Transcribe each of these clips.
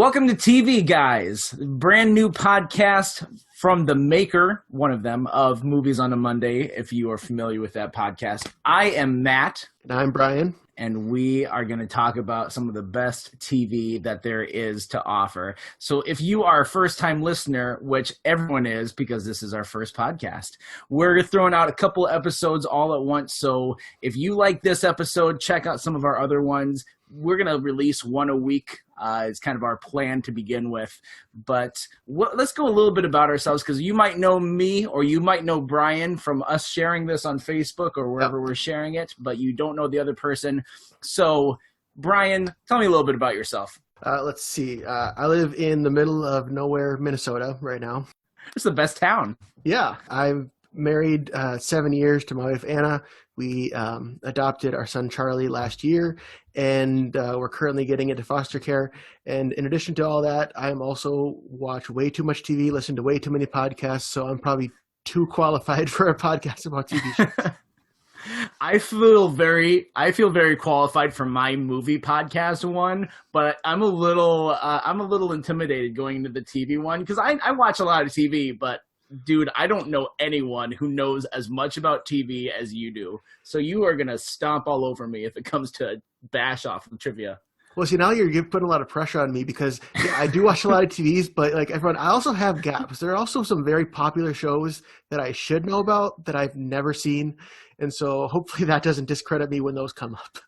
Welcome to TV Guys, brand new podcast from the maker, one of them, of Movies on a Monday, if you are familiar with that podcast. I am Matt. And I'm Brian. And we are going to talk about some of the best TV that there is to offer. So if you are a first-time listener, which everyone is because this is our first podcast, we're throwing out a couple episodes all at once. So if you like this episode, check out some of our other ones. We're going to release one a week. It's kind of our plan to begin with. But let's go a little bit about ourselves, because you might know me or you might know Brian from us sharing this on Facebook or wherever we're sharing it, but you don't know the other person. So, Brian, tell me a little bit about yourself. Let's see. I live in the middle of nowhere, Minnesota right now. It's the best town. Yeah. I'm married 7 years to my wife, Anna. We adopted our son, Charlie, last year, and we're currently getting into foster care. And in addition to all that, I am also watch way too much TV, listen to way too many podcasts, so I'm probably too qualified for a podcast about TV shows. I feel very qualified for my movie podcast one, but I'm a little intimidated going into the TV one, because I watch a lot of TV, but dude, I don't know anyone who knows as much about TV as you do. So you are going to stomp all over me if it comes to bash off of trivia. Well, see, now you're putting a lot of pressure on me, because I do watch a lot of TVs, but like everyone, I also have gaps. There are also some very popular shows that I should know about that I've never seen. And so hopefully that doesn't discredit me when those come up.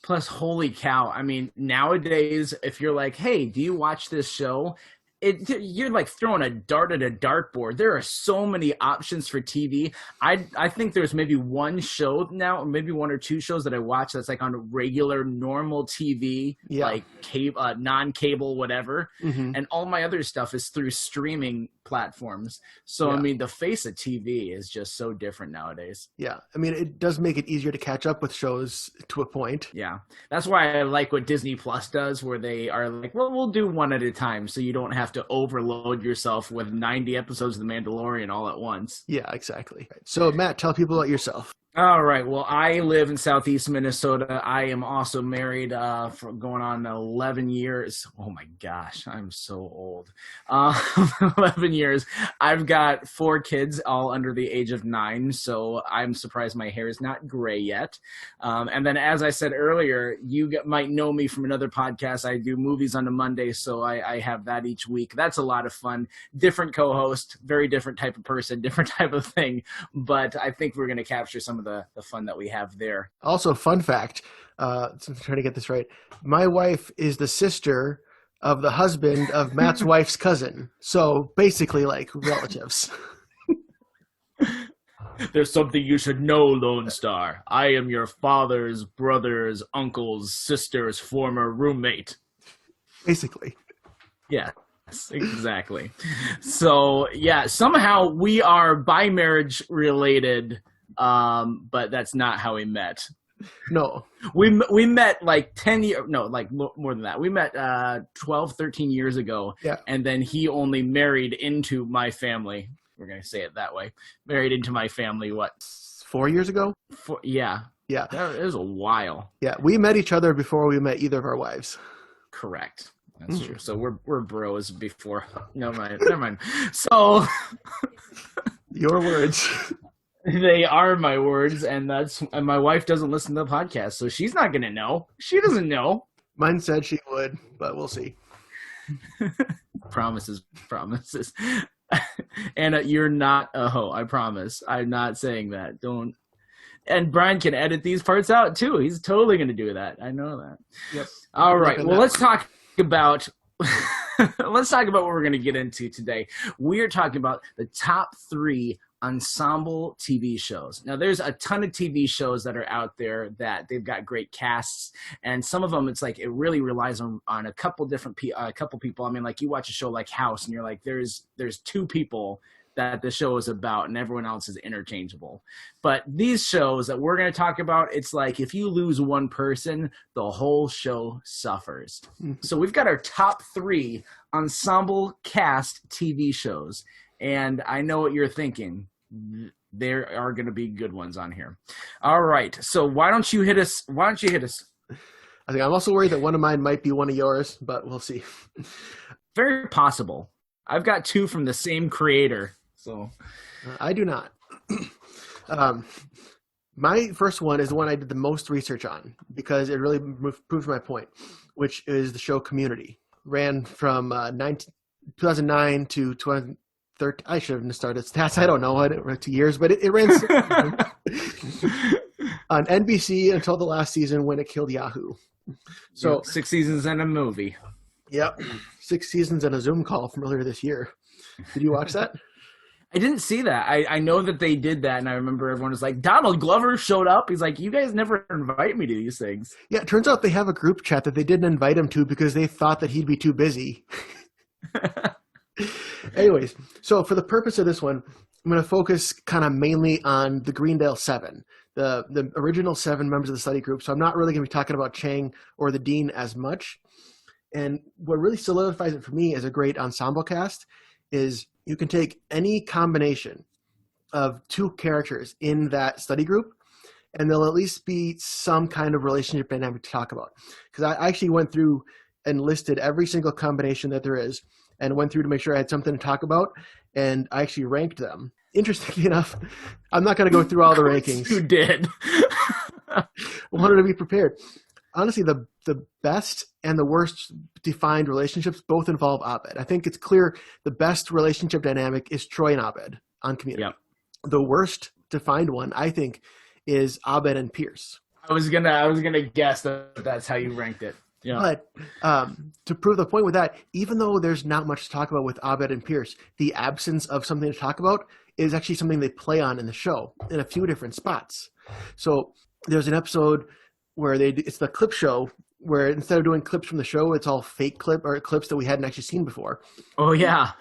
Plus, holy cow. I mean, nowadays, if you're like, hey, do you watch this show? You're like throwing a dart at a dartboard. There are so many options for TV. I think there's maybe one show now, or maybe one or two shows that I watch that's like on regular, normal TV, like non-cable, whatever. Mm-hmm. And all my other stuff is through streaming platforms. So, I mean, the face of TV is just so different nowadays. Yeah. I mean, it does make it easier to catch up with shows to a point. Yeah. That's why I like what Disney Plus does, where they are like, well, we'll do one at a time, so you don't have to overload yourself with 90 episodes of The Mandalorian all at once. Yeah, exactly. So, Matt, tell people about yourself. All right. Well, I live in Southeast Minnesota. I am also married for going on 11 years. Oh, my gosh. I'm so old. 11 years. I've got 4 kids, all under the age of 9, so I'm surprised my hair is not gray yet. And then, as I said earlier, you might know me from another podcast. I do Movies on a Monday, so I have that each week. That's a lot of fun. Different co-host, very different type of person, different type of thing. But I think we're going to capture some of the fun that we have there. Also, fun fact, so I'm trying to get this right. My wife is the sister of the husband of Matt's wife's cousin. So basically like relatives. There's something you should know, Lone Star. I am your father's brother's uncle's sister's former roommate. Basically. Yeah. Exactly. So, yeah, somehow we are by marriage related, but that's not how we met. No. We met like 10 years, no, like more than that. We met 12, 13 years ago, and then he only married into my family. We're going to say it that way. Married into my family, what? 4 years ago? Yeah. Yeah. It was a while. Yeah, we met each other before we met either of our wives. Correct. That's true. So we're bros before. Never mind. So your words. They are my words, and my wife doesn't listen to the podcast, so she's not gonna know. She doesn't know. Mine said she would, but we'll see. Promises. Anna, you're not a hoe. I promise. I'm not saying that. Don't. And Brian can edit these parts out too. He's totally gonna do that. I know that. Yep. All right. Well, let's talk about what we're going to get into today. We're talking about the top 3 ensemble TV shows. Now, there's a ton of TV shows that are out there that they've got great casts, and some of them, it's like it really relies on a couple different people. I mean, like you watch a show like House, and you're like, there's 2 people that the show is about, and everyone else is interchangeable. But these shows that we're going to talk about, it's like if you lose one person, the whole show suffers. So we've got our top 3 ensemble cast TV shows, and I know what you're thinking. There are going to be good ones on here. All right, so why don't you hit us? I think I'm also worried that one of mine might be one of yours, but we'll see. Very possible. I've got two from the same creator, so I do not. um, my first one is the one I did the most research on because it really proves my point, which is the show Community. Ran from 2009 to 2013. I should have started stats. I don't know what it ran 2 years, but it ran on NBC until the last season when it killed Yahoo. So 6 seasons and a movie. Yep, 6 seasons and a Zoom call from earlier this year. Did you watch that? I didn't see that. I know that they did that, and I remember everyone was like, Donald Glover showed up. He's like, you guys never invite me to these things. Yeah, it turns out they have a group chat that they didn't invite him to because they thought that he'd be too busy. Anyways, so for the purpose of this one, I'm going to focus kind of mainly on the Greendale 7, the original 7 members of the study group. So I'm not really going to be talking about Chang or the Dean as much. And what really solidifies it for me as a great ensemble cast is you can take any combination of 2 characters in that study group, and there'll at least be some kind of relationship dynamic to talk about. Because I actually went through and listed every single combination that there is and went through to make sure I had something to talk about, and I actually ranked them. Interestingly enough, I'm not going to go through all the rankings. You did. I wanted to be prepared. Honestly, the best and the worst defined relationships both involve Abed. I think it's clear the best relationship dynamic is Troy and Abed on Community. Yep. The worst defined one, I think, is Abed and Pierce. I was gonna guess that that's how you ranked it. Yeah. But to prove the point with that, even though there's not much to talk about with Abed and Pierce, the absence of something to talk about is actually something they play on in the show in a few different spots. So there's an episode where it's the clip show where instead of doing clips from the show, it's all fake clips that we hadn't actually seen before. Oh yeah.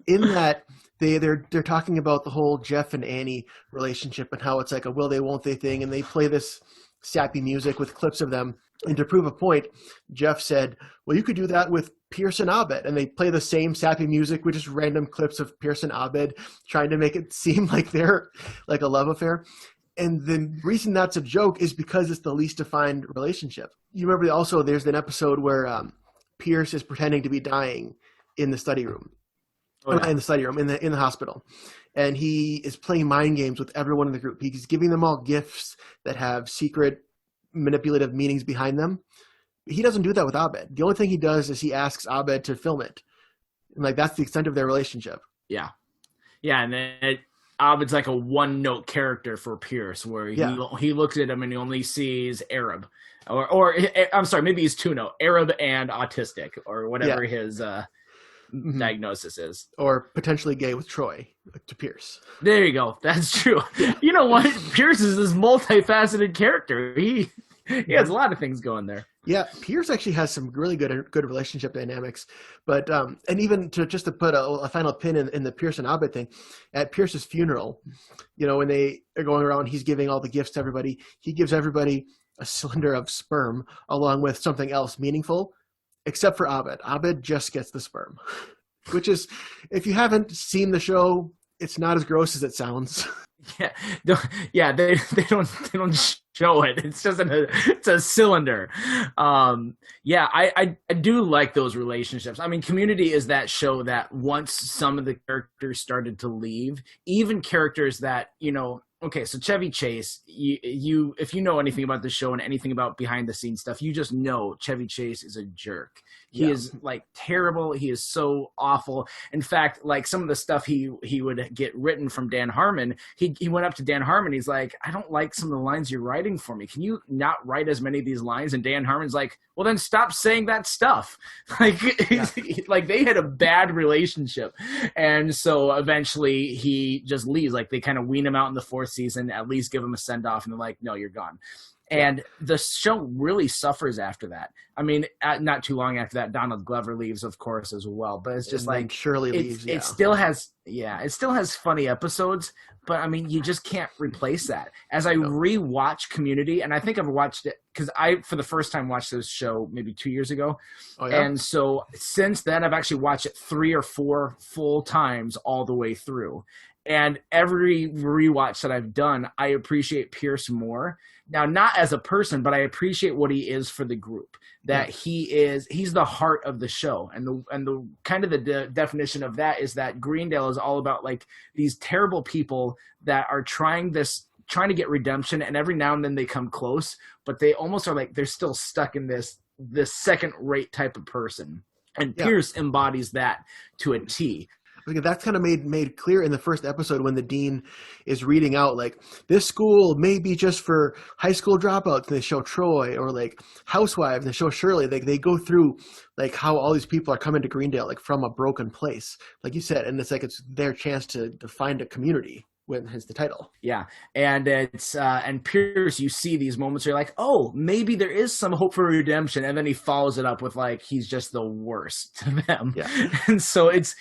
In that they're talking about the whole Jeff and Annie relationship and how it's like a will they won't they thing, and they play this sappy music with clips of them. And to prove a point, Jeff said, well, you could do that with Pierce and Abed. And they play the same sappy music with just random clips of Pierce and Abed, trying to make it seem like they're like a love affair. And the reason that's a joke is because it's the least defined relationship. You remember also there's an episode where Pierce is pretending to be dying in the study room. Oh, yeah. In the hospital. And he is playing mind games with everyone in the group. He's giving them all gifts that have secret manipulative meanings behind them. He doesn't do that with Abed. The only thing he does is he asks Abed to film it. And like that's the extent of their relationship. Yeah. Yeah, and then Abed's like a one-note character for Pierce, where he looks at him and he only sees Arab. Or I'm sorry, maybe he's two-note. Arab and autistic, or whatever his diagnosis is. Or potentially gay with Troy, to Pierce. There you go. That's true. Yeah. You know what? Pierce is this multifaceted character. He has a lot of things going there. Yeah, Pierce actually has some really good relationship dynamics. But and even to put a final pin in the Pierce and Abed thing, at Pierce's funeral, when they are going around, he's giving all the gifts to everybody. He gives everybody a cylinder of sperm along with something else meaningful, except for Abed. Abed just gets the sperm, which is, if you haven't seen the show, it's not as gross as it sounds. They don't show it. It's just it's a cylinder. I do like those relationships. I mean, Community is that show that once some of the characters started to leave, even characters that, okay, so Chevy Chase, you if you know anything about the show and anything about behind the scenes stuff, you just know Chevy Chase is a jerk. He is like terrible. He is so awful. In fact, like some of the stuff he would get written from Dan Harmon, he went up to Dan Harmon. He's like, I don't like some of the lines you're writing for me. Can you not write as many of these lines? And Dan Harmon's like, well, then stop saying that stuff. Like they had a bad relationship. And so eventually he just leaves. Like they kind of wean him out in the 4th season, at least give him a send off. And they're like, no, you're gone. And the show really suffers after that. I mean, not too long after that, Donald Glover leaves, of course, as well. But it's just like Shirley leaves. It still has funny episodes, but I mean, you just can't replace that. As I rewatch Community, and I think I've watched it because I, for the first time, watched this show maybe 2 years ago. Oh, yeah? And so since then, I've actually watched it 3 or 4 full times all the way through. And every rewatch that I've done, I appreciate Pierce more. Now, not as a person, but I appreciate what he is for the group. That he's the heart of the show, and the kind of the definition of that is that Greendale is all about like these terrible people that are trying to get redemption, and every now and then they come close, but they almost are like they're still stuck in this second rate type of person. And Pierce embodies that to a T. That's kind of made clear in the first episode when the dean is reading out like this school may be just for high school dropouts, and they show Troy, or like housewives, and they show Shirley. They go through like how all these people are coming to Greendale like from a broken place, like you said, and it's like it's their chance to find a community. When is the title? Yeah, and it's and Pierce, you see these moments where you're like, oh, maybe there is some hope for redemption, and then he follows it up with like he's just the worst to them. Yeah. And so it's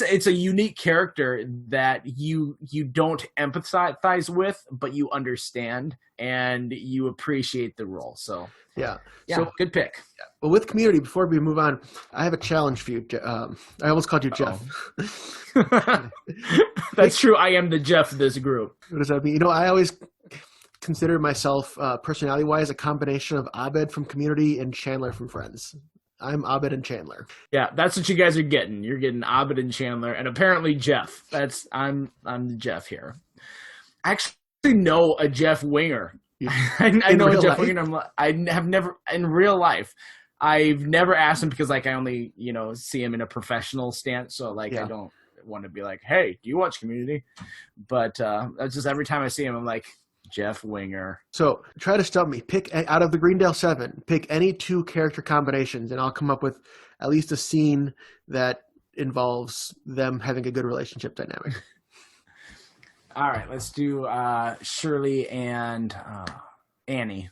a unique character that you don't empathize with, but you understand and you appreciate the role. So yeah, so good pick. Yeah. Well, with Community, before we move on, I have a challenge for you. I almost called you Jeff. That's true. I am the Jeff of this group. What does that mean? You know, I always consider myself, personality-wise, a combination of Abed from Community and Chandler from Friends. I'm Abed and Chandler. Yeah, that's what you guys are getting. You're getting Abed and Chandler, and apparently Jeff. I'm the Jeff here. I actually know a Jeff Winger. I know a Jeff Winger. I have never in real life. I've never asked him because like I only see him in a professional stance, so like I don't want to be like, hey, do you watch Community? But that's just every time I see him, I'm like, Jeff Winger. So try to stump me. Pick out of the Greendale 7. Pick any 2 character combinations, and I'll come up with at least a scene that involves them having a good relationship dynamic. All right, let's do Shirley and Annie.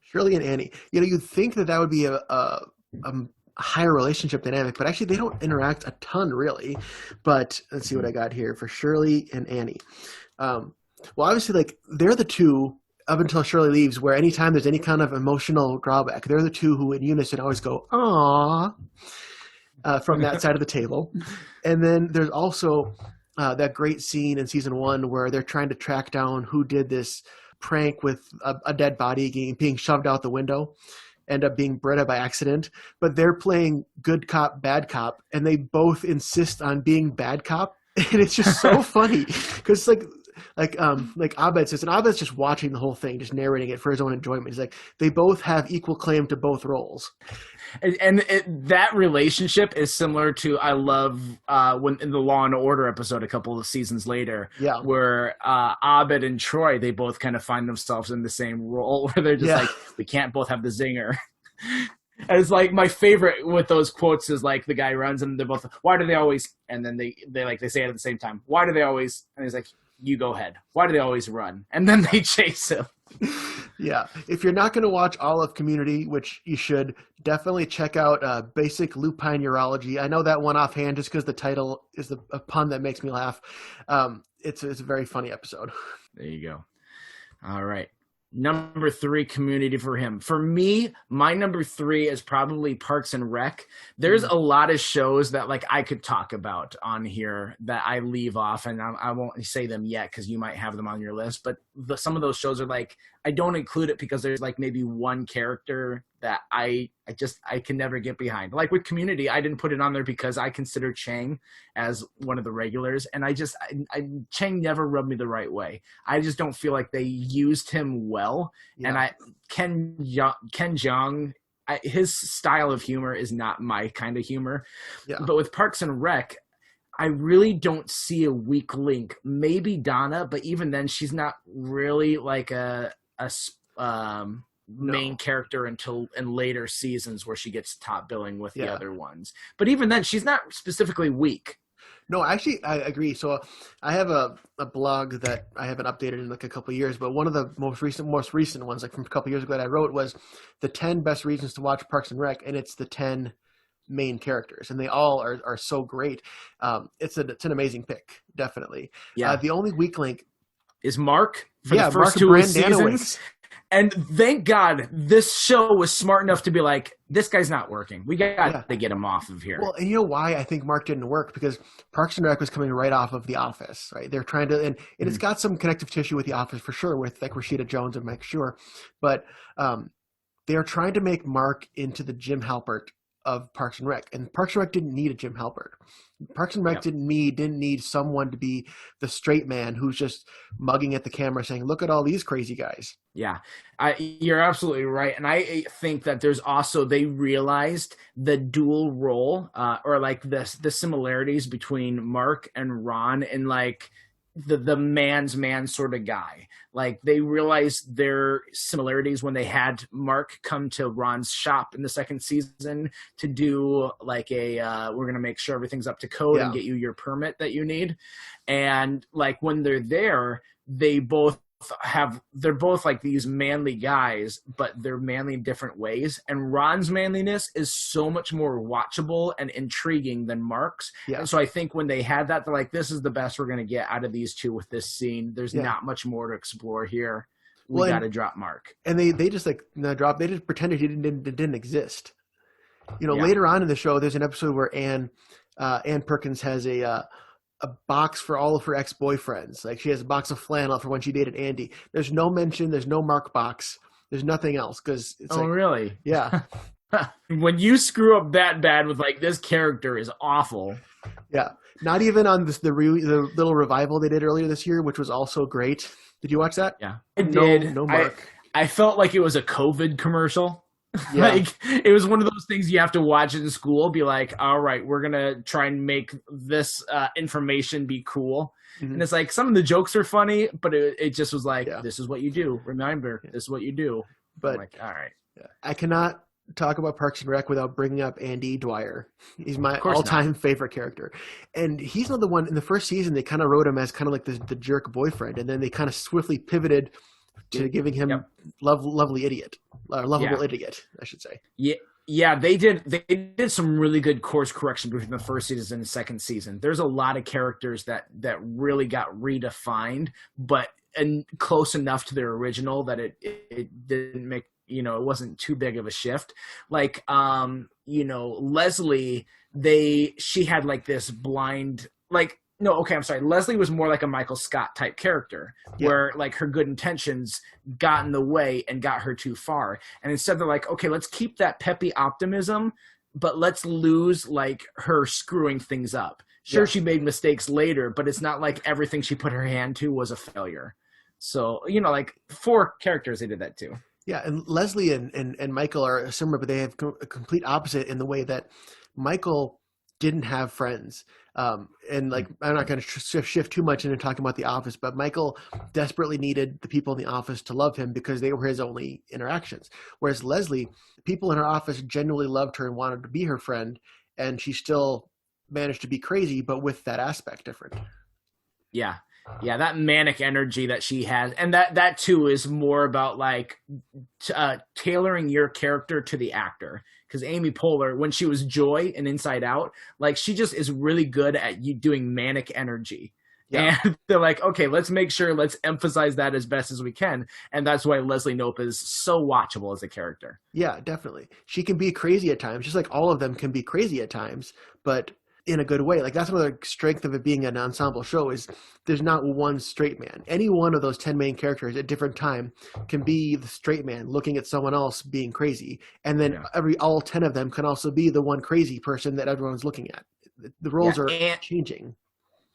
Shirley and Annie. You'd think that would be a higher relationship dynamic, but actually they don't interact a ton, really. But let's see what I got here for Shirley and Annie. Well, obviously, like they're the 2 up until Shirley leaves, where anytime there's any kind of emotional drawback, they're the 2 who in unison always go, "Aww," from that side of the table. And then there's also that great scene in season 1 where they're trying to track down who did this prank with a dead body being shoved out the window, end up being Britta by accident, but they're playing good cop, bad cop, and they both insist on being bad cop. And it's just so funny because like Abed says, and Abed's just watching the whole thing, just narrating it for his own enjoyment. He's like, they both have equal claim to both roles. And that relationship is similar to I love when in the Law and Order episode a couple of seasons later, where Abed and Troy, they both kind of find themselves in the same role where they're just like, we can't both have the zinger. And it's like my favorite with those quotes is like the guy runs and they're both, why do they always, and then they say it at the same time, why do they always, and he's like, you go ahead. Why do they always run? And then they chase him. Yeah. If you're not going to watch all of Community, which you should, definitely check out Basic Lupine Urology. I know that one offhand just because the title is a pun that makes me laugh. It's a very funny episode. There you go. All right. Number 3 Community for him. For me, my number 3 is probably Parks and Rec. There's a lot of shows that like I could talk about on here that I leave off, and I won't say them yet because you might have them on your list. But some of those shows are like I don't include it because there's like maybe one character that I can never get behind. Like with Community, I didn't put it on there because I consider Chang as one of the regulars, and Chang never rubbed me the right way. I just don't feel like they used him well. Yeah. And Ken Jeong, his style of humor is not my kind of humor. Yeah. But with Parks and Rec, I really don't see a weak link. Maybe Donna, but even then, she's not really like a main character until in later seasons where she gets top billing with the other ones. But even then, she's not specifically weak. No, actually, I agree. So I have a blog that I haven't updated in like a couple of years, but one of the most recent ones, like from a couple of years ago that I wrote, was the 10 best reasons to watch Parks and Rec, and it's the 10 main characters, and they all are so great. It's an amazing pick, definitely. Yeah. The only weak link is Mark for the first 2 seasons. And thank God this show was smart enough to be like, this guy's not working. We got to get him off of here. Well, and you know why I think Mark didn't work? Because Parks and Rec was coming right off of The Office, right? They're trying to, and it's got some connective tissue with The Office for sure, with like Rashida Jones and Mike Schur, but they're trying to make Mark into the Jim Halpert of Parks and Rec, and Parks and Rec didn't need a Jim Halpert. Parks and Rec didn't need someone to be the straight man who's just mugging at the camera saying, "Look at all these crazy guys." Yeah, you're absolutely right. And I think that there's also, they realized the dual role or like the similarities between Mark and Ron and like the man's man sort of guy. Like they realized their similarities when they had Mark come to Ron's shop in the second season to do like we're going to make sure everything's up to code and get you your permit that you need. And like when they're there, they're both like these manly guys, but they're manly in different ways. And Ron's manliness is so much more watchable and intriguing than Mark's. Yeah. And so I think when they had that, they're like, this is the best we're going to get out of these two with this scene. There's not much more to explore here. We got to drop Mark. And they just like they just pretended he didn't exist. You know, later on in the show, there's an episode where Ann Perkins has a box for all of her ex-boyfriends. Like she has a box of flannel for when she dated Andy. There's no mention. There's no Mark box. There's nothing else. Cause it's really? Yeah. When you screw up that bad with like, this character is awful. Yeah. Not even on the little revival they did earlier this year, which was also great. Did you watch that? Yeah, I did. No Mark. I felt like it was a COVID commercial. Yeah. Like it was one of those things you have to watch in school, be like, all right, we're going to try and make this information be cool. Mm-hmm. And it's like, some of the jokes are funny, but it just was like, this is what you do. Remember, this is what you do. But I'm like, all right. I cannot talk about Parks and Rec without bringing up Andy Dwyer. He's my all-time favorite character. And he's not the one, in the first season, they kind of wrote him as kind of like the jerk boyfriend. And then they kind of swiftly pivoted to giving him lovable idiot, I should say. Yeah, they did some really good course correction between the first season and the second season. There's a lot of characters that really got redefined, but and close enough to their original that it didn't make, it wasn't too big of a shift. Like Leslie, she had like this blind, like, no, okay, I'm sorry. Leslie was more like a Michael Scott type character where like her good intentions got in the way and got her too far. And instead they're like, okay, let's keep that peppy optimism, but let's lose like her screwing things up. Sure, she made mistakes later, but it's not like everything she put her hand to was a failure. So, like 4 characters, they did that too. Yeah, and Leslie and Michael are similar, but they have a complete opposite in the way that Michael didn't have friends. And like, I'm not going to shift too much into talking about The Office, but Michael desperately needed the people in the office to love him because they were his only interactions. Whereas Leslie, people in her office genuinely loved her and wanted to be her friend, and she still managed to be crazy, but with that aspect different. Yeah. Yeah, that manic energy that she has, and that too is more about like tailoring your character to the actor. Because Amy Poehler, when she was Joy in Inside Out, like she just is really good at you doing manic energy. Yeah. And they're like, okay, let's emphasize that as best as we can, and that's why Leslie Knope is so watchable as a character. Yeah, definitely. She can be crazy at times, just like all of them can be crazy at times, but in a good way. Like that's another strength of it being an ensemble show is there's not one straight man. Any one of those 10 main characters at different time can be the straight man looking at someone else being crazy. And then all 10 of them can also be the one crazy person that everyone's looking at. The roles are changing.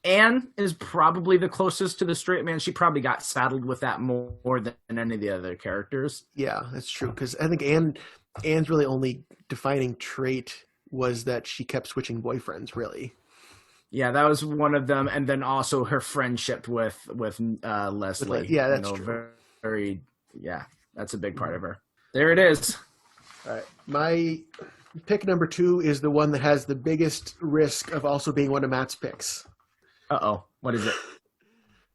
Anne is probably the closest to the straight man. She probably got saddled with that more than any of the other characters. Yeah, that's true. Because I think Anne's really only defining trait was that she kept switching boyfriends, really. Yeah, that was one of them, and then also her friendship with Leslie. Yeah, that's true. Very, that's a big part of her. There it is. All right, my pick number 2 is the one that has the biggest risk of also being one of Matt's picks. Uh-oh, what is it?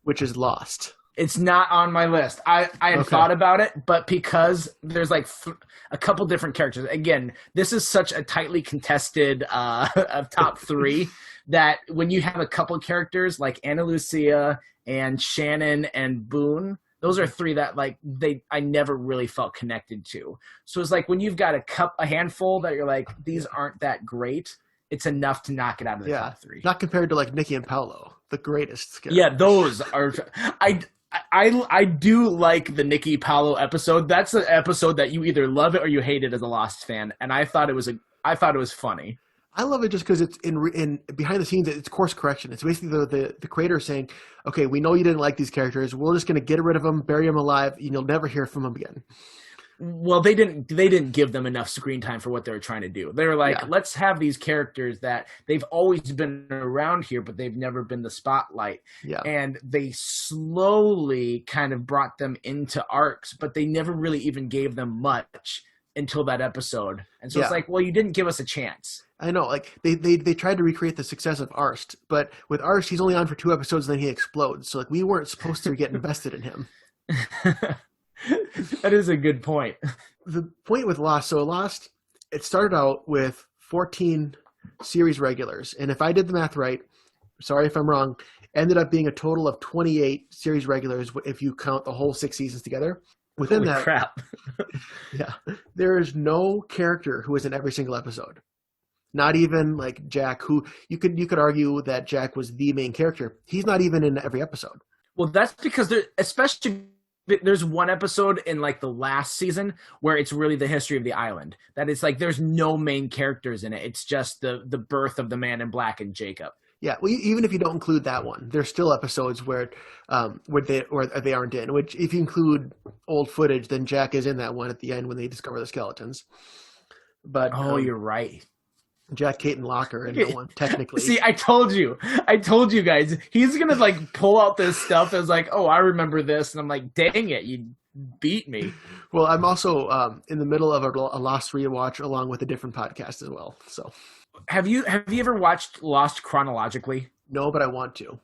Which is Lost. It's not on my list. I had thought about it, but because there's like a couple different characters. Again, this is such a tightly contested of top 3 that when you have a couple characters like Ana Lucia and Shannon and Boone, Those are three that like I never really felt connected to. So it's like when you've got a handful that you're like, these aren't that great, it's enough to knock it out of the top three. Not compared to like Nikki and Paolo, the greatest characters. Yeah, those are. I do like the Nikki Paolo episode. That's the episode that you either love it or you hate it as a Lost fan, and I thought it was funny. I love it just because it's in behind the scenes. It's course correction. It's basically the creator saying, "Okay, we know you didn't like these characters. We're just going to get rid of them, bury them alive, and you'll never hear from them again." Well, they didn't give them enough screen time for what they were trying to do. They were like, let's have these characters that they've always been around here, but they've never been the spotlight. Yeah. And they slowly kind of brought them into arcs, but they never really even gave them much until that episode. And so it's like, well, you didn't give us a chance. I know, like they tried to recreate the success of Arst, but with Arst, he's only on for 2 episodes, and then he explodes. So like we weren't supposed to get invested in him. That is a good point. The point with Lost, so Lost, it started out with 14 series regulars, and if I did the math right, sorry if I'm wrong, ended up being a total of 28 series regulars if you count the whole 6 seasons together. Within Holy that, crap. there is no character who is in every single episode. Not even like Jack, who you could argue that Jack was the main character. He's not even in every episode. Well, that's because there's one episode in like the last season where it's really the history of the island. That it's like there's no main characters in it. It's just the birth of the Man in Black and Jacob. Yeah, well, even if you don't include that one, there's still episodes where they aren't in. Which, if you include old footage, then Jack is in that one at the end when they discover the skeletons. But you're right. Jack, Kate, and Locke are in that one, technically. See, I told you guys, he's gonna like pull out this stuff as like, oh, I remember this, and I'm like, dang it, you beat me. Well, I'm also in the middle of a Lost rewatch along with a different podcast as well. So, have you ever watched Lost chronologically? No, but I want to.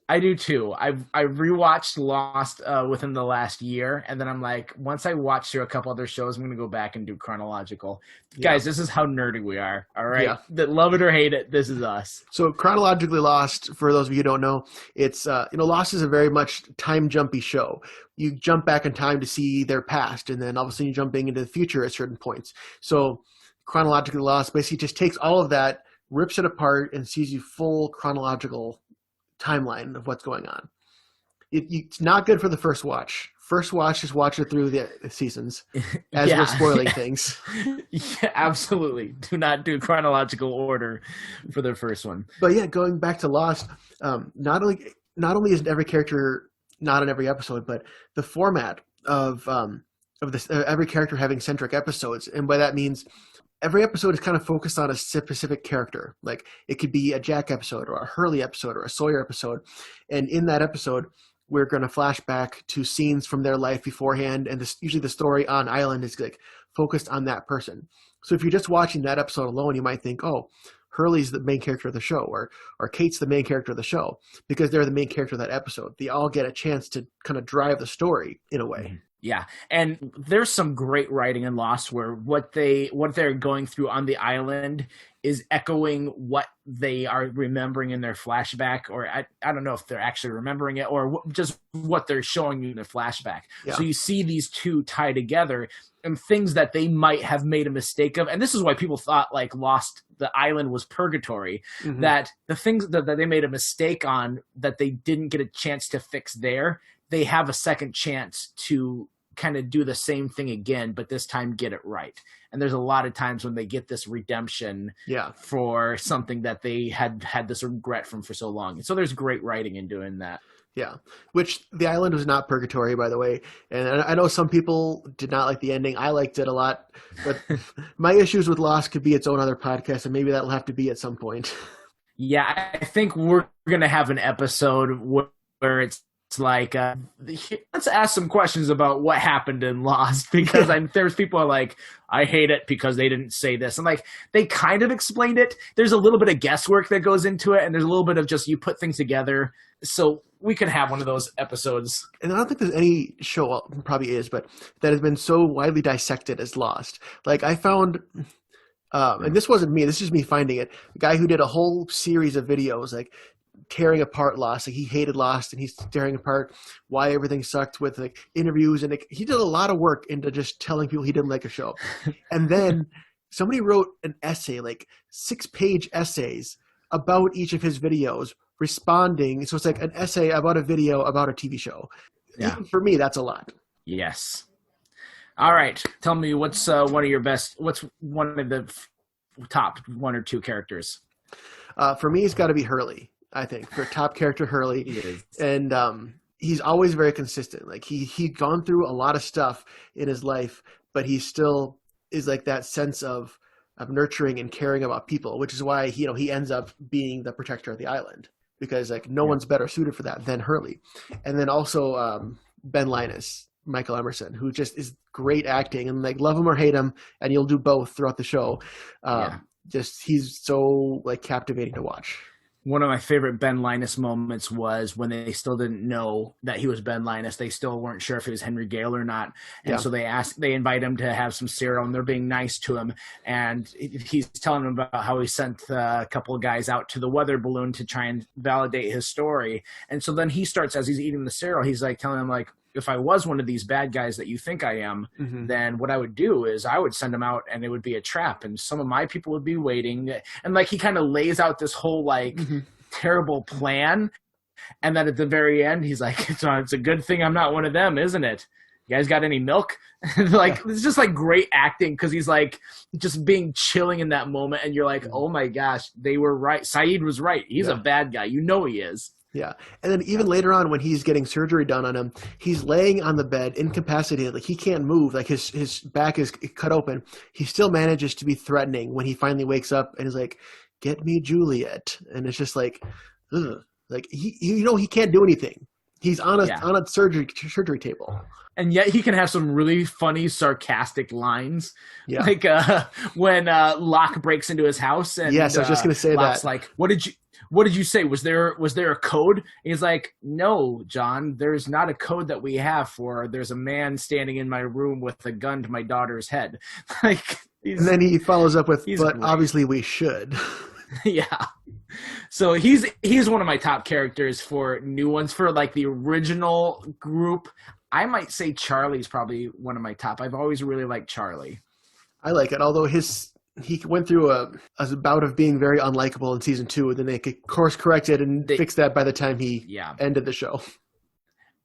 I do too. I rewatched Lost within the last year, and then I'm like, once I watch through a couple other shows, I'm going to go back and do chronological. Yeah. Guys, this is how nerdy we are, all right? Yeah. That love it or hate it, this is us. So chronologically Lost, for those of you who don't know, it's Lost is a very much time jumpy show. You jump back in time to see their past, and then all of a sudden you're jumping into the future at certain points. So chronologically Lost basically just takes all of that, rips it apart, and sees you full chronological timeline of what's going on. It's not good for the first watch. First watch, just watch it through the seasons as we're spoiling things. Yeah, absolutely. Do not do chronological order for the first one. But yeah, going back to Lost, not only is every character not in every episode, but the format of this every character having centric episodes, and by that means every episode is kind of focused on a specific character. Like it could be a Jack episode or a Hurley episode or a Sawyer episode. And in that episode, we're going to flash back to scenes from their life beforehand. And usually the story on Island is like focused on that person. So if you're just watching that episode alone, you might think, oh, Hurley's the main character of the show or Kate's the main character of the show because they're the main character of that episode. They all get a chance to kind of drive the story in a way. Yeah, and there's some great writing in Lost where what they're going through on the island is echoing what they are remembering in their flashback, or I don't know if they're actually remembering it or just what they're showing you in the flashback. Yeah. So you see these two tie together and things that they might have made a mistake of. And this is why people thought like Lost, the island was purgatory, that the things that they made a mistake on that they didn't get a chance to fix there, they have a second chance to kind of do the same thing again, but this time get it right. And there's a lot of times when they get this redemption for something that they had this regret from for so long. And so there's great writing in doing that. Yeah, which the island was not purgatory, by the way. And I know some people did not like the ending. I liked it a lot. But my issues with Lost could be its own other podcast, and maybe that'll have to be at some point. Yeah, I think we're going to have an episode where it's like, let's ask some questions about what happened in Lost, because there's people who are like, I hate it because they didn't say this. And like, they kind of explained it. There's a little bit of guesswork that goes into it, and there's a little bit of just you put things together. So we could have one of those episodes. And I don't think there's any show, well, probably is, but that has been so widely dissected as Lost. Like I found, and this wasn't me, this is just me finding it, a guy who did a whole series of videos, like tearing apart Lost. Like he hated Lost, and he's tearing apart why everything sucked with like interviews, and like, he did a lot of work into just telling people he didn't like a show. And then somebody wrote an essay, like 6-page essays about each of his videos, responding. So it's like an essay about a video about a TV show. Yeah. Even for me, that's a lot. Yes. All right. Tell me what's one of your best. What's one of the top 1 or 2 characters? For me, it's got to be Hurley. I think for top character Hurley, He is. and he's always very consistent. Like he'd gone through a lot of stuff in his life, but he still is like that sense of nurturing and caring about people, which is why he ends up being the protector of the island, because like no one's better suited for that than Hurley. And then also Ben Linus, Michael Emerson, who just is great acting, and like love him or hate him, and you'll do both throughout the show. Just he's so like captivating to watch. One of my favorite Ben Linus moments was when they still didn't know that he was Ben Linus. They still weren't sure if it was Henry Gale or not. And so they invite him to have some cereal, and they're being nice to him. And he's telling them about how he sent a couple of guys out to the weather balloon to try and validate his story. And so then he starts, as he's eating the cereal, he's like telling him like, if I was one of these bad guys that you think I am, then what I would do is I would send them out, and it would be a trap, and some of my people would be waiting. And like he kind of lays out this whole like terrible plan, and then at the very end he's like, it's a good thing I'm not one of them, isn't it? You guys got any milk? Like it's just like great acting, because he's like just being chilling in that moment, and you're like, oh my gosh, they were right. Saeed was right. He's a bad guy. You know he is. Yeah. And then even later on when he's getting surgery done on him, he's laying on the bed, incapacitated. Like he can't move. Like his back is cut open. He still manages to be threatening when he finally wakes up and is like, get me Juliet. And it's just like, ugh. Like he can't do anything. He's on a surgery table. And yet he can have some really funny, sarcastic lines. Yeah. Like when Locke breaks into his house, and yes, I was just going to say Locke's that. Like, what did you say? Was there a code? And he's like, no, John, there's not a code that we have for. There's a man standing in my room with a gun to my daughter's head. Like, and then he follows up with, but great. Obviously we should. Yeah. So he's one of my top characters for new ones. For like the original group, I might say Charlie's probably one of my top. I've always really liked Charlie. I like it, although he went through a bout of being very unlikable in season 2, and then they could course correct it and fix that by the time he ended the show.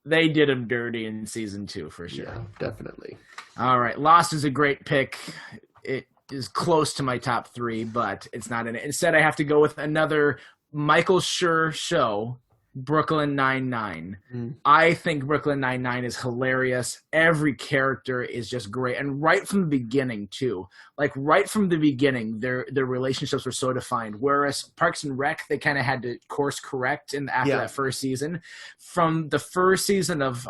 They did him dirty in season 2 for sure. Yeah, definitely. All right, Lost is a great pick. It is close to my top 3, but it's not in it. Instead, I have to go with another Michael Schur show, Brooklyn Nine-Nine. I think Brooklyn Nine-Nine is hilarious. Every character is just great. And right from the beginning, too. Like, right from the beginning, their relationships were so defined. Whereas Parks and Rec, they kind of had to course correct after that first season. From the first season of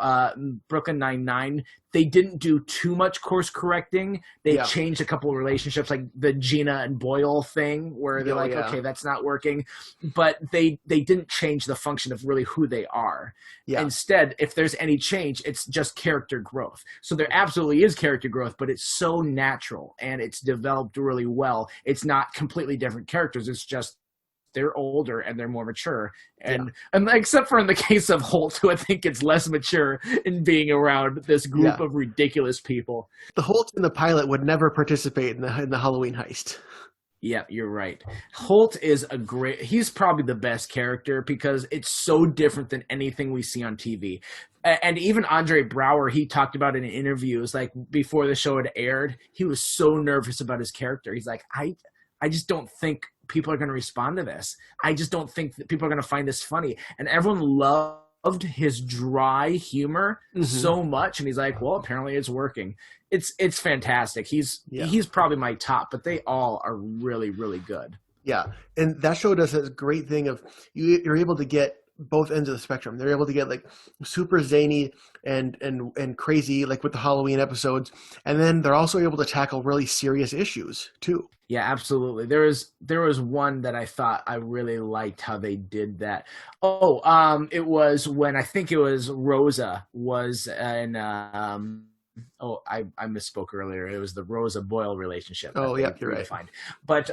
Brooklyn Nine-Nine, they didn't do too much course correcting. They changed a couple of relationships, like the Gina and Boyle thing, where they're okay, that's not working. But they didn't change the function of really who they are. Yeah. Instead, if there's any change, it's just character growth. So there absolutely is character growth, but it's so natural and it's developed really well. It's not completely different characters. It's just they're older and they're more mature. And except for in the case of Holt, who I think it's less mature in being around this group of ridiculous people. The Holt in the pilot would never participate in the Halloween heist. Yeah, you're right. Holt is he's probably the best character because it's so different than anything we see on TV. And even Andre Braugher, he talked about in interviews, like before the show had aired, he was so nervous about his character. He's like, I just don't think people are going to respond to this. I just don't think that people are going to find this funny. And everyone loved his dry humor so much. And he's like, well, apparently it's working. It's fantastic. He's probably my top, but they all are really, really good. Yeah. And that show does this great thing of you're able to get both ends of the spectrum. They're able to get like super zany and crazy, like with the Halloween episodes. And then they're also able to tackle really serious issues too. Yeah, absolutely. There was one that I thought I really liked how they did that. It was when I think it was Rosa was in I misspoke earlier. It was the Rosa Boyle relationship that Oh, they yeah, you're right. redefined. But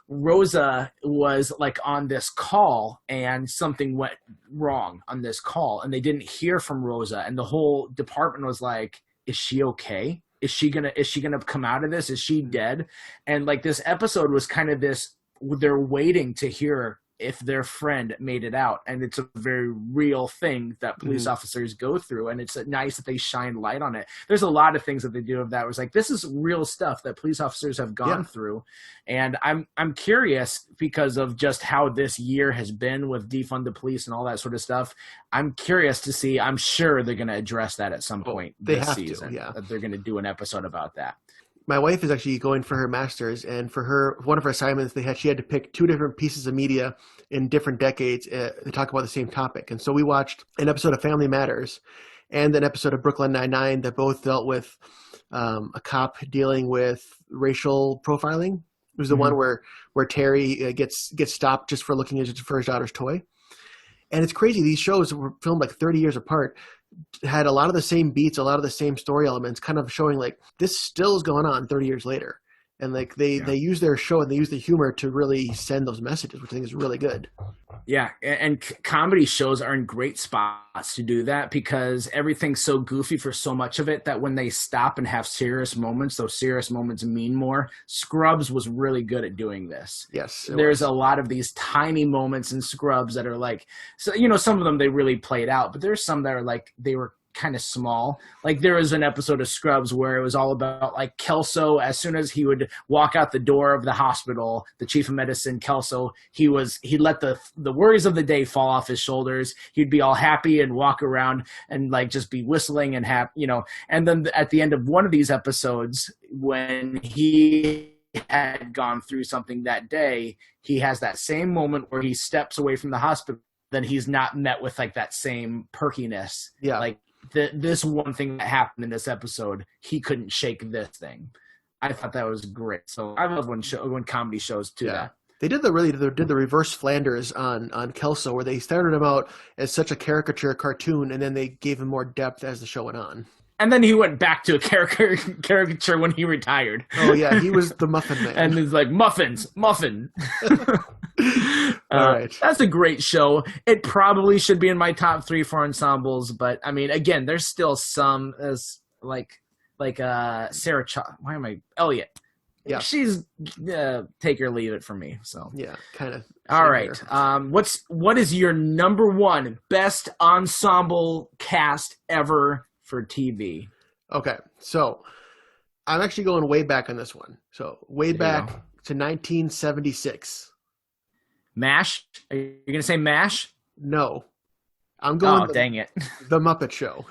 Rosa was like on this call, and something went wrong on this call, and they didn't hear from Rosa, and the whole department was like, "Is she okay? Is she gonna come out of this? Is she dead?" And like this episode was kind of this. They're waiting to hear if their friend made it out, and it's a very real thing that police officers go through, and it's nice that they shine light on it. There's a lot of things that they do of that was like, this is real stuff that police officers have gone through, and I'm curious because of just how this year has been with defund the police and all that sort of stuff. I'm curious to see. I'm sure they're going to address that at some point this season. That they're going to do an episode about that. My wife is actually going for her master's, and for her, one of her assignments, she had to pick two different pieces of media in different decades to talk about the same topic. And so we watched an episode of Family Matters and an episode of Brooklyn Nine-Nine that both dealt with a cop dealing with racial profiling. It was the one where Terry gets stopped just for looking for his daughter's toy. And it's crazy. These shows were filmed like 30 years apart, had a lot of the same beats, a lot of the same story elements, kind of showing like this still is going on 30 years later. And like they use their show and they use the humor to really send those messages, which I think is really good. Yeah, and comedy shows are in great spots to do that because everything's so goofy for so much of it that when they stop and have serious moments, those serious moments mean more. Scrubs was really good at doing this. Yes. There's a lot of these tiny moments in Scrubs that are like, so some of them they really played out, but there's some that are like they were kind of small. Like there was an episode of Scrubs where it was all about like Kelso. As soon as he would walk out the door of the hospital, the chief of medicine, Kelso, he let the worries of the day fall off his shoulders. He'd be all happy and walk around and like just be whistling and happy, and then at the end of one of these episodes, when he had gone through something that day, he has that same moment where he steps away from the hospital. Then he's not met with like that same perkiness. Yeah. Like this one thing that happened in this episode, he couldn't shake this thing. I thought that was great. So I love when comedy shows do that. They did the reverse Flanders on Kelso, where they started him out as such a caricature cartoon, and then they gave him more depth as the show went on. And then he went back to a caricature when he retired. Oh yeah, he was the Muffin Man. And he's like, muffin. All right. That's a great show. It probably should be in my top 3 for ensembles, but I mean, again, there's still some as like Sarah Elliot. Yeah, she's take or leave it for me. So yeah, kind of. All right. What is your number 1 best ensemble cast ever for TV? Okay, so I'm actually going way back on this one. So way back to 1976. MASH? Are you going to say MASH? No. I'm going dang it. The Muppet Show.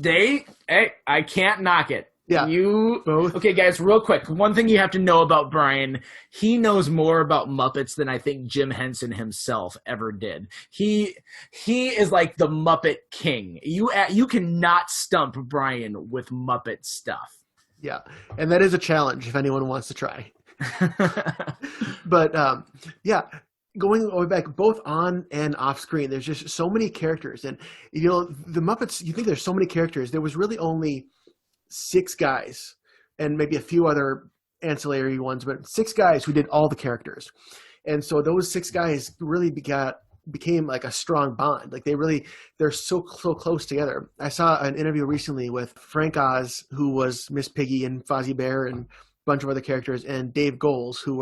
I can't knock it. Yeah. You both. Okay, guys, real quick. One thing you have to know about Brian, he knows more about Muppets than I think Jim Henson himself ever did. He is like the Muppet king. You cannot stump Brian with Muppet stuff. Yeah. And that is a challenge if anyone wants to try. But going way back both on and off screen, there's just so many characters. And the Muppets, you think there's so many characters. There was really only 6 guys and maybe a few other ancillary ones, but 6 guys who did all the characters. And so those 6 guys really became like a strong bond. Like they're so close together. I saw an interview recently with Frank Oz, who was Miss Piggy and Fozzie Bear and bunch of other characters, and Dave Goelz, who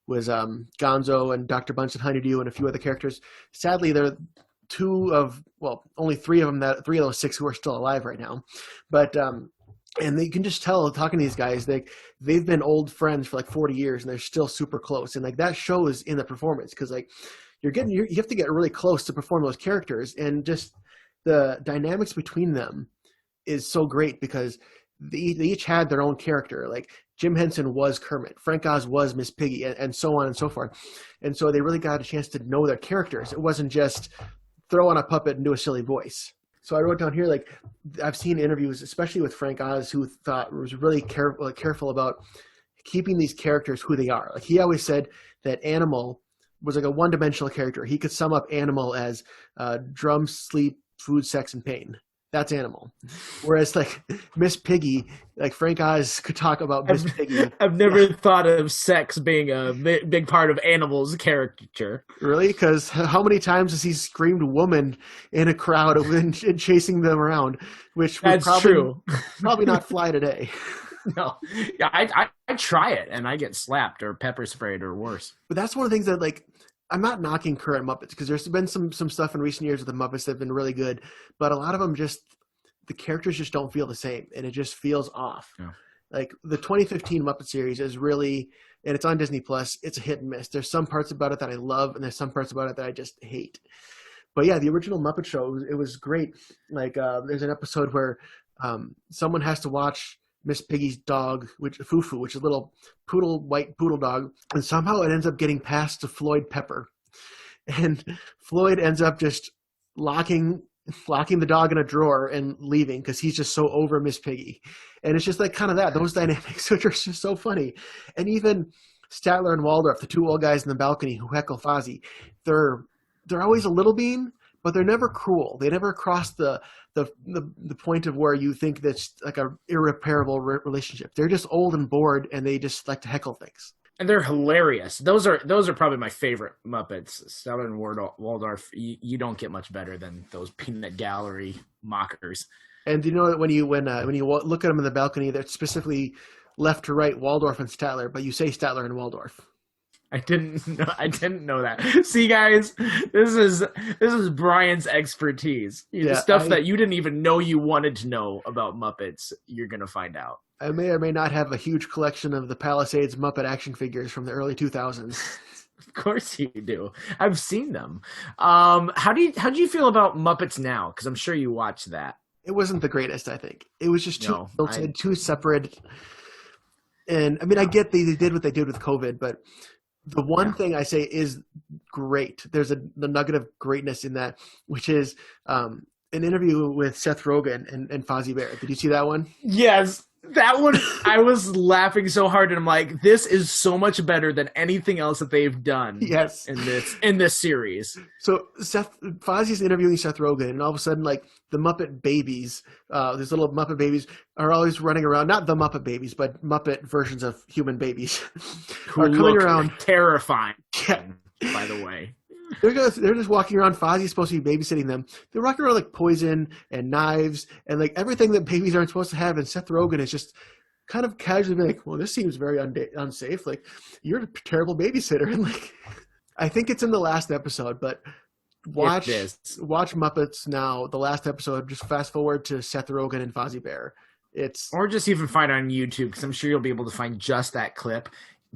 was Gonzo and Dr. Bunsen Honeydew and a few other characters. Sadly, there are only 3 of them, 3 of those 6 who are still alive right now. But and you can just tell talking to these guys, they've been old friends for like 40 years and they're still super close. And like that shows in the performance because like you have to get really close to perform those characters, and just the dynamics between them is so great because they each had their own character. Like Jim Henson was Kermit, Frank Oz was Miss Piggy, and so on and so forth. And so they really got a chance to know their characters. It wasn't just throw on a puppet and do a silly voice. So I wrote down here, like, I've seen interviews, especially with Frank Oz, who was really careful about keeping these characters who they are. Like he always said that Animal was like a one-dimensional character. He could sum up Animal as drum, sleep, food, sex, and pain. That's Animal. Whereas like Miss Piggy, like Frank Oz could talk about Miss Piggy. I've never thought of sex being a big part of Animal's caricature. Really? Because how many times has he screamed "woman" in a crowd and chasing them around, which would That's true. probably not fly today. No, yeah, I try it and I get slapped or pepper sprayed or worse. But that's one of the things that like I'm not knocking current Muppets because there's been some stuff in recent years with the Muppets that have been really good, but a lot of them just the characters just don't feel the same and it just feels off. Yeah. Like the 2015 Muppet series is really, and it's on Disney Plus. It's a hit and miss. There's some parts about it that I love, and there's some parts about it that I just hate. But yeah, the original Muppet Show, it was great. Like there's an episode where someone has to watch Miss Piggy's dog, Fufu, which is a little white poodle dog, and somehow it ends up getting passed to Floyd Pepper, and Floyd ends up just locking the dog in a drawer and leaving because he's just so over Miss Piggy, and it's just like kind of those dynamics, which are just so funny. And even Statler and Waldorf, the two old guys in the balcony who heckle Fozzie, they're always a little mean, but they're never cruel. They never cross the point of where you think that's like a irreparable relationship. They're just old and bored, and they just like to heckle things. And they're hilarious. Those are probably my favorite Muppets. Statler and Waldorf. You don't get much better than those peanut gallery mockers. And you know that when you look at them in the balcony, they're specifically left to right Waldorf and Statler, but you say Statler and Waldorf. I didn't know that. See, guys, this is Brian's expertise. Stuff that you didn't even know you wanted to know about Muppets, you're gonna find out. I may or may not have a huge collection of the Palisades Muppet action figures from the early 2000s. Of course you do. I've seen them. How do you feel about Muppets Now? Because I'm sure you watched that. It wasn't the greatest, I think. It was just too separate. And I mean, I get they did what they did with COVID, but the one thing I say is great. There's the nugget of greatness in that, which is an interview with Seth Rogen and Fozzie Bear. Did you see that one? Yes. That one, I was laughing so hard, and I'm like, this is so much better than anything else that they've done in this series. So Fozzie's interviewing Seth Rogen, and all of a sudden, like, the Muppet babies, these little Muppet babies are always running around, not the Muppet babies, but Muppet versions of human babies who are coming around terrifying, by the way. They're just walking around. Fozzie's supposed to be babysitting them. They're walking around like poison and knives and like everything that babies aren't supposed to have. And Seth Rogen is just kind of casually being like, well, this seems very unsafe. Like, you're a terrible babysitter. And like, I think it's in the last episode, but watch Muppets Now, the last episode, just fast forward to Seth Rogen and Fozzie Bear. Or just even find it on YouTube, because I'm sure you'll be able to find just that clip.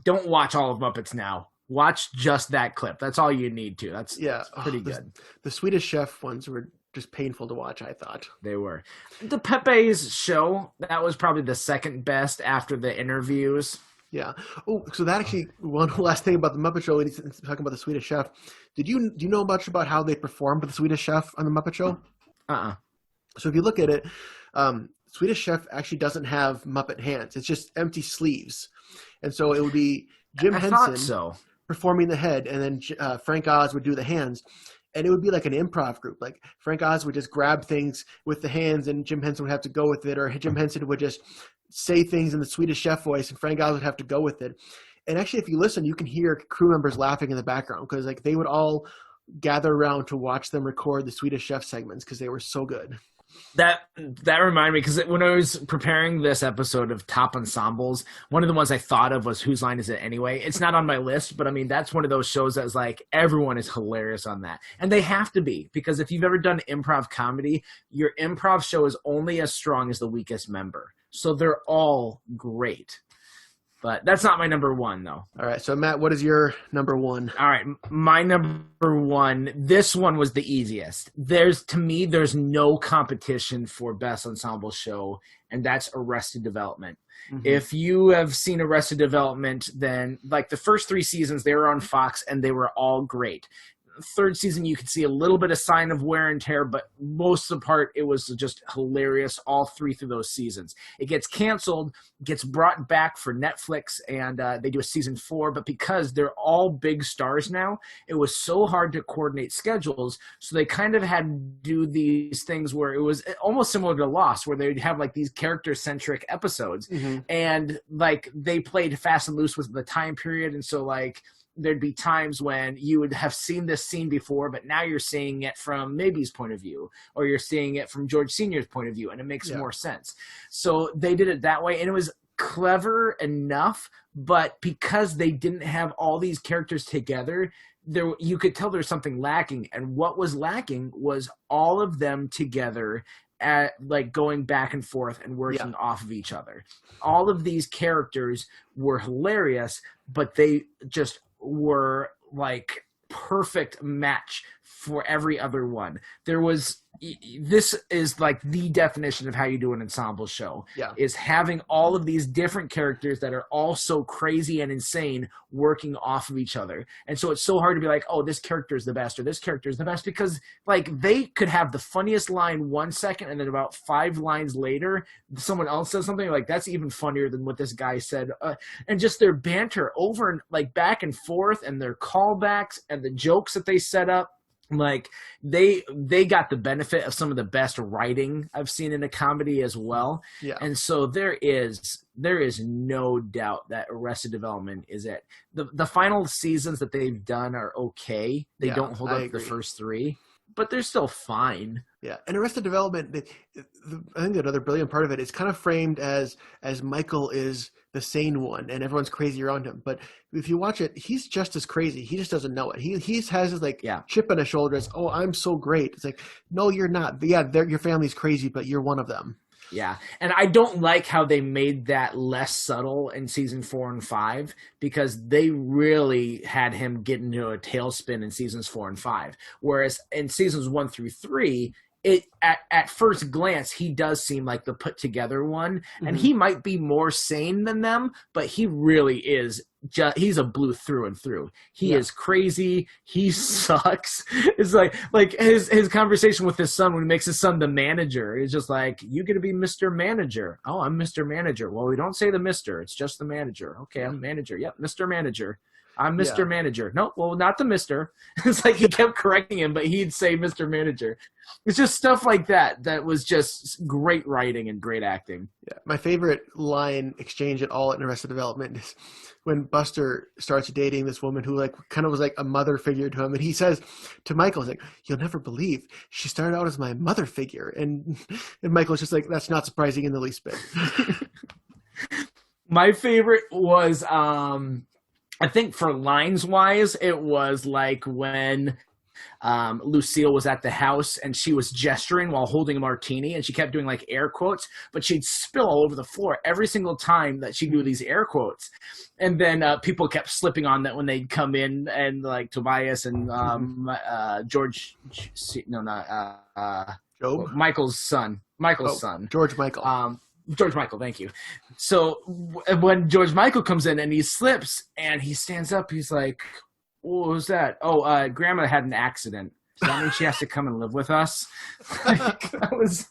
Don't watch all of Muppets Now. Watch just that clip. That's all you need to. That's pretty good. The Swedish Chef ones were just painful to watch, I thought. They were. The Pepe's show, that was probably the second best after the interviews. Yeah. Oh, so that actually, one last thing about the Muppet Show, talking about the Swedish Chef. Do you know much about how they performed with the Swedish Chef on the Muppet Show? So if you look at it, Swedish Chef actually doesn't have Muppet hands. It's just empty sleeves. And so it would be Jim Henson performing the head, and then Frank Oz would do the hands. And it would be like an improv group. Like Frank Oz would just grab things with the hands, and Jim Henson would have to go with it, or Jim Henson would just say things in the Swedish Chef voice, and Frank Oz would have to go with it. And actually, if you listen, you can hear crew members laughing in the background because like they would all gather around to watch them record the Swedish Chef segments because they were so good. That reminded me, because when I was preparing this episode of Top Ensembles, one of the ones I thought of was Whose Line Is It Anyway? It's not on my list, but I mean, that's one of those shows that's like, everyone is hilarious on that. And they have to be, because if you've ever done improv comedy, your improv show is only as strong as the weakest member. So they're all great. But that's not my number one, though. All right. So, Matt, what is your number one? All right. My number one, this one was the easiest. To me, there's no competition for Best Ensemble Show, and that's Arrested Development. Mm-hmm. If you have seen Arrested Development, then like the first 3 seasons, they were on Fox, and they were all great. third season you could see a little bit of sign of wear and tear, but most of the part it was just hilarious all three through those seasons. It gets canceled, gets brought back for Netflix, and they do a season 4, but because they're all big stars now, it was so hard to coordinate schedules, so they kind of had to do these things where it was almost similar to Lost, where they'd have like these character-centric episodes, and like they played fast and loose with the time period, and so like there'd be times when you would have seen this scene before, but now you're seeing it from Maby's point of view, or you're seeing it from George Sr.'s point of view, and it makes more sense. So they did it that way, and it was clever enough, but because they didn't have all these characters together, you could tell there's something lacking, and what was lacking was all of them together at like going back and forth and working off of each other. All of these characters were hilarious, but they just were like perfect match for every other one. This is like the definition of how you do an ensemble show, is having all of these different characters that are all so crazy and insane working off of each other. And so it's so hard to be like, oh, this character is the best or this character is the best, because like they could have the funniest line 1 second and then about 5 lines later someone else says something like that's even funnier than what this guy said, and just their banter over and like back and forth, and their callbacks and the jokes that they set up. Like they got the benefit of some of the best writing I've seen in a comedy as well. And so there is no doubt that Arrested Development is it. The final seasons that they've done are okay. They don't hold up the first 3, but they're still fine. Yeah, and Arrested Development, I think another brilliant part of it is kind of framed as Michael is the sane one and everyone's crazy around him. But if you watch it, he's just as crazy. He just doesn't know it. He has his like chip on his shoulder. As, oh, I'm so great. It's like, no, you're not. But yeah, your family's crazy, but you're one of them. Yeah, and I don't like how they made that less subtle in season 4 and 5, because they really had him get into a tailspin in seasons 4 and 5. Whereas in seasons 1 through 3, it at first glance he does seem like the put together one, and he might be more sane than them, but he really is he's a blue through and through. He is crazy. He sucks. It's like his conversation with his son when he makes his son the manager. It's just like, you get to be Mr. Manager. Oh, I'm Mr. Manager. Well, we don't say the Mr. It's just the manager. Okay, I'm manager. Yep, Mr. Manager. I'm Mr. Manager. No, well, not the Mr. It's like he kept correcting him, but he'd say Mr. Manager. It's just stuff like that was just great writing and great acting. Yeah, my favorite line exchange at all in Arrested Development is when Buster starts dating this woman who like kind of was like a mother figure to him, and he says to Michael, he's like, "You'll never believe she started out as my mother figure," and Michael's just like, "That's not surprising in the least bit." My favorite was I think for lines wise, it was like when Lucille was at the house and she was gesturing while holding a martini, and she kept doing like air quotes, but she'd spill all over the floor every single time that she'd do these air quotes. And then people kept slipping on that when they'd come in, and like Tobias and George, no, not Job? Michael's son. Son. George Michael. George Michael, thank you. So when George Michael comes in and he slips and he stands up, he's like, what was that? Oh, Grandma had an accident. Does that mean she has to come and live with us? That was,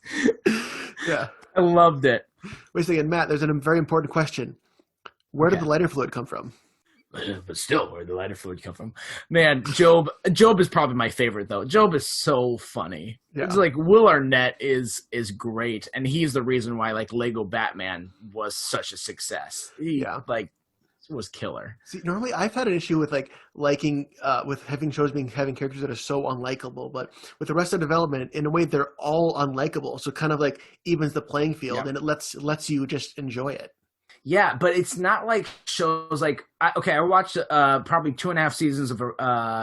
I loved it. Wait a second, Matt, there's a very important question. Where did the lighter fluid come from? But still, where did the lighter fluid come from? Man, Job is probably my favorite, though. Job is so funny. Yeah. It's like Will Arnett is great, and he's the reason why like Lego Batman was such a success. He was killer. See, normally I've had an issue with liking with having characters that are so unlikable, but with Arrested Development, in a way, they're all unlikable. So it kind of like evens the playing field, and it lets you just enjoy it. Yeah, but it's not like shows like I watched probably 2.5 seasons of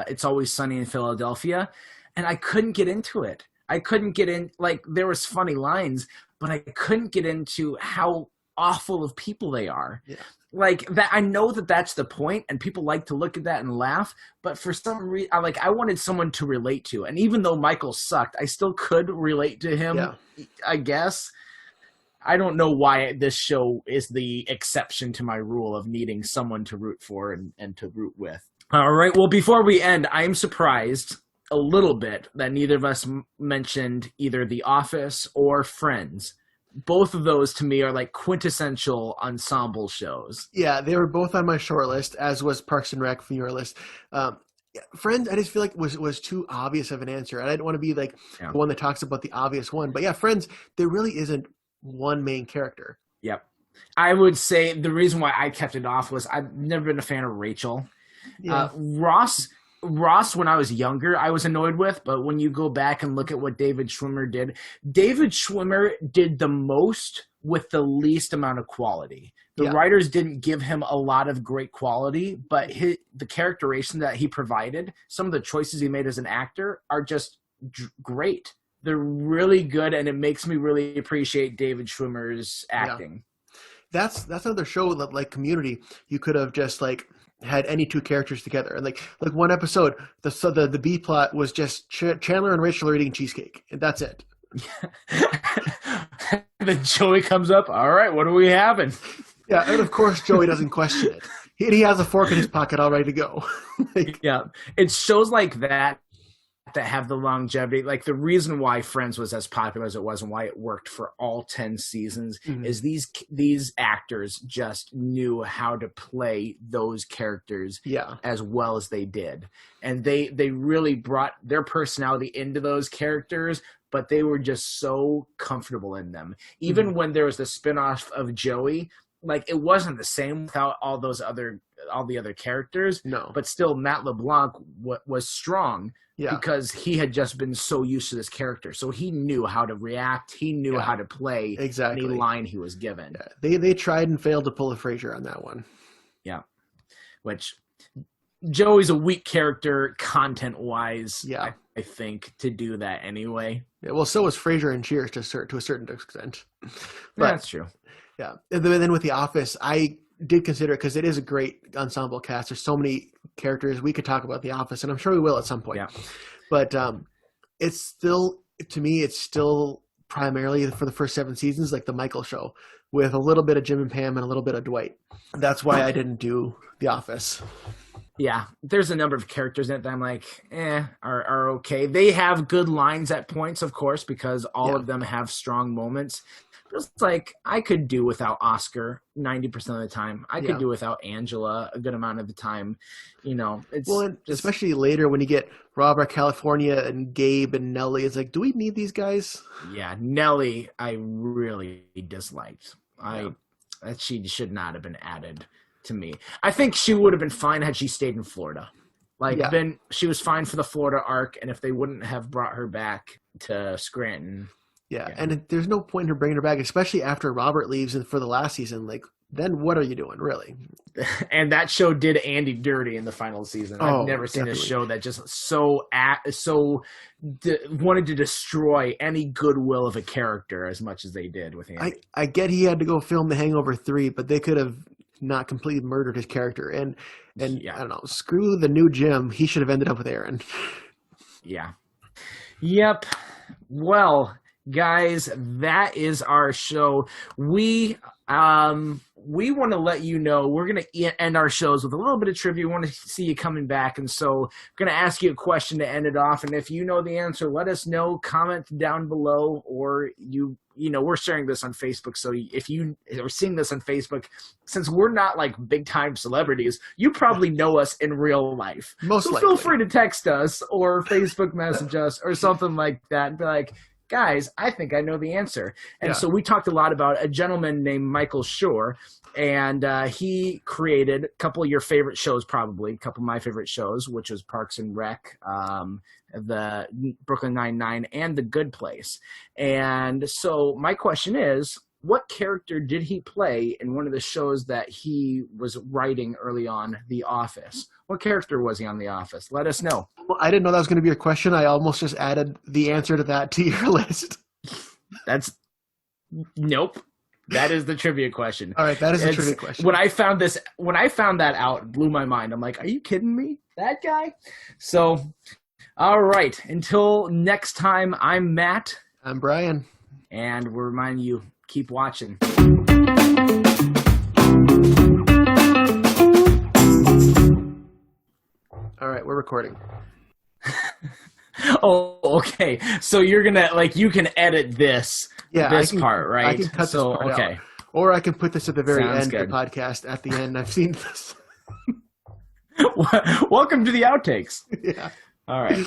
It's Always Sunny in Philadelphia, and I couldn't get into it. I couldn't get in. Like, there was funny lines, but I couldn't get into how awful of people they are. Yeah. Like that, I know that that's the point, and people like to look at that and laugh. But for some reason, I wanted someone to relate to, and even though Michael sucked, I still could relate to him. Yeah. I guess. I don't know why this show is the exception to my rule of needing someone to root for and to root with. All right. Well, before we end, I'm surprised a little bit that neither of us mentioned either The Office or Friends. Both of those to me are like quintessential ensemble shows. Yeah, they were both on my short list, as was Parks and Rec from your list. Yeah, Friends, I just feel like was too obvious of an answer, and I didn't want to be like Yeah. the one that talks about the obvious one. But yeah, Friends, there really isn't one main character. Yep. I would say the reason why I kept it off was I've never been a fan of Rachel. Yeah, Ross, when I was younger, I was annoyed with, but when you go back and look at what David Schwimmer did the most with the least amount of quality. The Yeah. writers didn't give him a lot of great quality, but the characterization that he provided, some of the choices he made as an actor are just great. They're really good, and it makes me really appreciate David Schwimmer's acting. that's another show that, like Community, you could have just like had any two characters together, and like one episode, the B plot was just Chandler and Rachel are eating cheesecake, and that's it. Then Joey comes up. All right, what are we having? Yeah, and of course Joey doesn't question it. He has a fork in his pocket all ready to go. Like, Yeah, it's shows like that have the longevity. Like the reason why Friends was as popular as it was and why it worked for all 10 seasons is these actors just knew how to play those characters yeah, as well as they did, and they really brought their personality into those characters. But they were just so comfortable in them. Even when there was the spinoff of Joey, like it wasn't the same without all the other characters. no, But still, Matt LeBlanc was strong yeah, because he had just been so used to this character. So he knew how to react. He knew how to play exactly. any line he was given. Yeah. They tried and failed to pull a Frasier on that one. Yeah. Which Joey's a weak character content-wise, Yeah. I think, to do that anyway. Yeah, well, so was Frasier and Cheers to a certain extent. Yeah, But that's true. yeah, and then with The Office, I did consider it because it is a great ensemble cast. There's so many characters. We could talk about The Office, and I'm sure we will at some point. Yeah. But it's still, to me, it's still primarily for the first 7 seasons like the Michael Show, with a little bit of Jim and Pam and a little bit of Dwight. That's why I didn't do The Office. Yeah, there's a number of characters in it that I'm like, are okay. They have good lines at points, of course, because all of them have strong moments. But it's like, I could do without Oscar 90% of the time. I could do without Angela a good amount of the time. You know, it's and especially later when you get Robert, California, and Gabe and Nellie. It's like, do we need these guys? Yeah, Nellie, I really disliked. That she should not have been added to me. I think she would have been fine had she stayed in Florida. Then she was fine for the Florida arc, and if they wouldn't have brought her back to Scranton. Yeah. And there's no point in her bringing her back, especially after Robert leaves and for the last season. Like, then what are you doing, really? And that show did Andy dirty in the final season. I've never seen a show that just wanted to destroy any goodwill of a character as much as they did with Andy. I get he had to go film The Hangover 3, but they could have not completely murdered his character. And I don't know, screw the new Jim. He should have ended up with Aaron. Yeah. Yep. Well, guys, that is our show. We want to let you know we're going to end our shows with a little bit of trivia. We want to see you coming back, and so we're going to ask you a question to end it off. And if you know the answer, let us know. Comment down below, or we're sharing this on Facebook. So if you are seeing this on Facebook, since we're not like big time celebrities, you probably know us in real life. Most so likely. Feel free to text us or Facebook message us or something like that, and be like, guys, I think I know the answer. And so we talked a lot about a gentleman named Michael Schur, and he created a couple of your favorite shows, probably a couple of my favorite shows, which was Parks and Rec, the Brooklyn Nine-Nine, and The Good Place. And so my question is, what character did he play in one of the shows that he was writing early on, The Office? What character was he on The Office? Let us know. Well, I didn't know that was going to be a question. I almost just added the answer to that to your list. Nope. That is the trivia question. All right, that is the trivia question. When I found that out, it blew my mind. I'm like, are you kidding me? That guy? So, all right. Until next time, I'm Matt. I'm Brian. And we're reminding you, keep watching. All right, we're recording. Oh, okay. So you're gonna you can edit this part, right? I can cut this part out. Or I can put this at the very Sounds end good. of the podcast. At the end, I've seen this. Welcome to the outtakes. Yeah. All right.